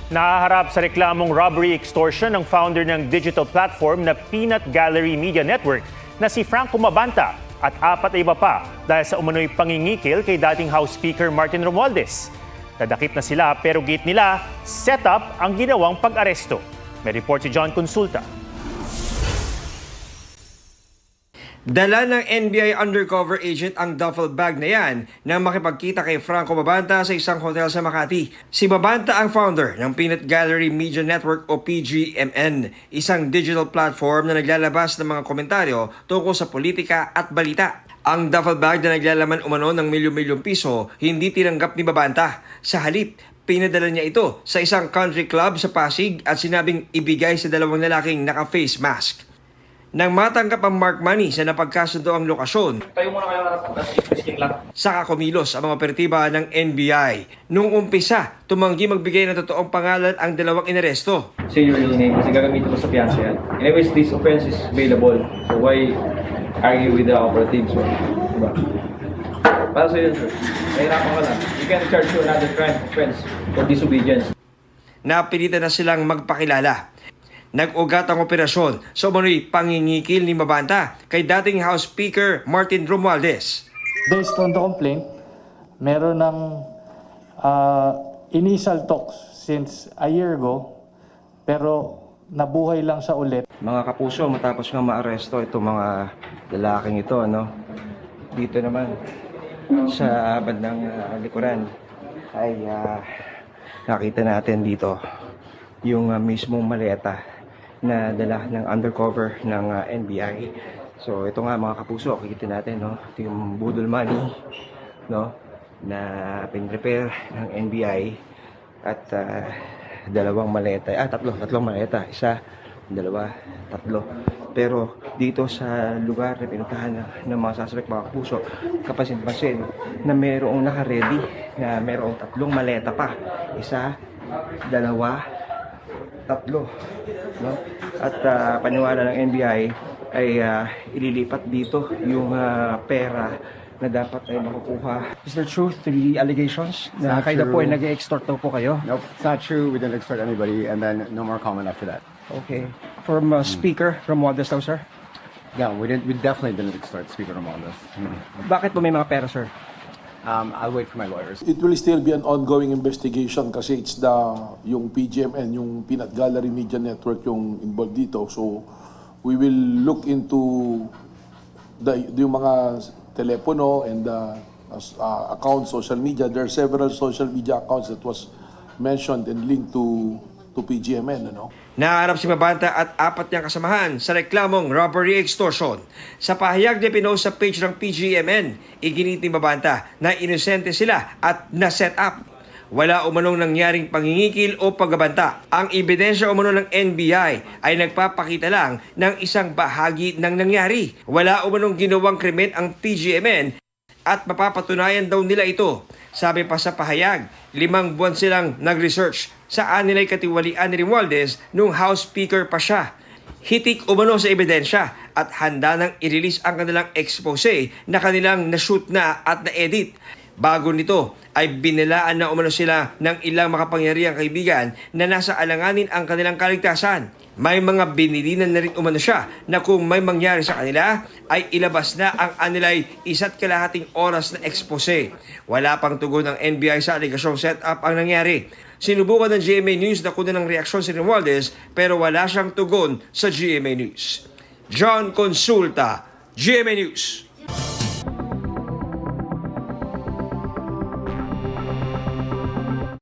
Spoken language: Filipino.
Nahaharap sa reklamong robbery extortion ng founder ng digital platform na Peanut Gallery Media Network na si Franco Mabanta at 4 na iba pa dahil sa umano'y pangingikil kay dating House Speaker Martin Romualdez. Nadakip na sila pero gate nila, set up ang ginawang pag-aresto. May report si John Consulta. Dala ng NBI undercover agent ang duffel bag na yan nang makipagkita kay Franco Mabanta sa isang hotel sa Makati. Si Mabanta ang founder ng Peanut Gallery Media Network o PGMN, isang digital platform na naglalabas ng mga komentaryo tungkol sa politika at balita. Ang duffel bag na naglalaman umano ng milyon-milyong piso, hindi tinanggap ni Mabanta. Sa halip, pinadala niya ito sa isang country club sa Pasig at sinabing ibigay sa dalawang lalaking naka-face mask. Nang matanggap ang mark money sa napagkasundo ang lokasyon, Tayo muna kayo harap, tapos testing lang. saka kumilos ang mga operatiba ng NBI. Nung umpisa, tumanggi magbigay ng totoong pangalan ang dalawang inaresto. Say your real name kasi gagamitin mo sa fiancé yan. Anyways, this offense is bailable. So why argue with the operative? So, diba? Para sa yun, sir. Nahirapan ka lang. You can charge you another crime offense for disobedience. Napilitan na silang magpakilala. Nag-ugat ang operasyon sa umano'y pangingikil ni Mabanta kay dating House Speaker Martin Romualdez. Based on the complaint, meron ng initial talks since a year ago, pero nabuhay lang siya ulit. Mga kapuso, matapos nga maaresto itong mga lalaking ito, ano? Dito naman sa bandang likuran ay nakita natin dito yung mismong maleta na dala ng undercover ng NBI. So ito nga mga kapuso, kikita natin, no? Ito yung budol money, no? Na pin-prepare ng NBI at dalawang maleta, tatlong maleta, isa, dalawa, tatlo. Pero dito sa lugar na pinuntahan ng mga suspect, mga kapuso, kapansin-pansin na mayroong naka-ready, na mayroong 3 maleta pa. Isa, dalawa, tatlo, no? At paniwala ng NBI ay ililipat dito yung pera na dapat ay makukuha. Is there truth to the allegations na kayo po ay nag-extort daw po kayo? Nope, it's not true. We didn't extort anybody, and then no more comment after that. Okay. From Speaker Romualdez daw, sir? Yeah, we didn't. We definitely didn't extort Speaker Romualdez. Bakit po may mga pera, sir? I'll wait for my lawyers. It will still be an ongoing investigation kasi it's yung PGMN, yung Peanut Gallery Media Network yung involved dito. So we will look into yung mga telepono and accounts, social media. There are several social media accounts that was mentioned and linked to PGMN, ano? Naharap si Mabanta at 4 niyang kasamahan sa reklamong robbery extortion. Sa pahayag na pinost sa page ng PGMN, iginit ni Mabanta na inosente sila at na-set up. Wala umanong nangyaring pangingikil o pagbabanta. Ang ebidensya umano ng NBI ay nagpapakita lang ng isang bahagi ng nangyari. Wala umanong ginawang krimen ang PGMN at mapapatunayan daw nila ito. Sabi pa sa pahayag, 5 buwan silang nag-research saan nila'y katiwalian ni Romualdez nung House Speaker pa siya. Hitik umano sa ebidensya at handa nang i-release ang kanilang expose na kanilang na-shoot na at na-edit. Bago nito ay binilaan na umano sila ng ilang makapangyarihang kaibigan na nasa alanganin ang kanilang kaligtasan. May mga binilinan na rin umano siya na kung may mangyari sa kanila ay ilabas na ang anilay 1.5 oras na expose. Wala pang tugon ng NBI sa aligasyong set-up ang nangyari. Sinubukan ng GMA News na kunan ng reaksyon si Romualdez pero wala siyang tugon sa GMA News. John Consulta, GMA News.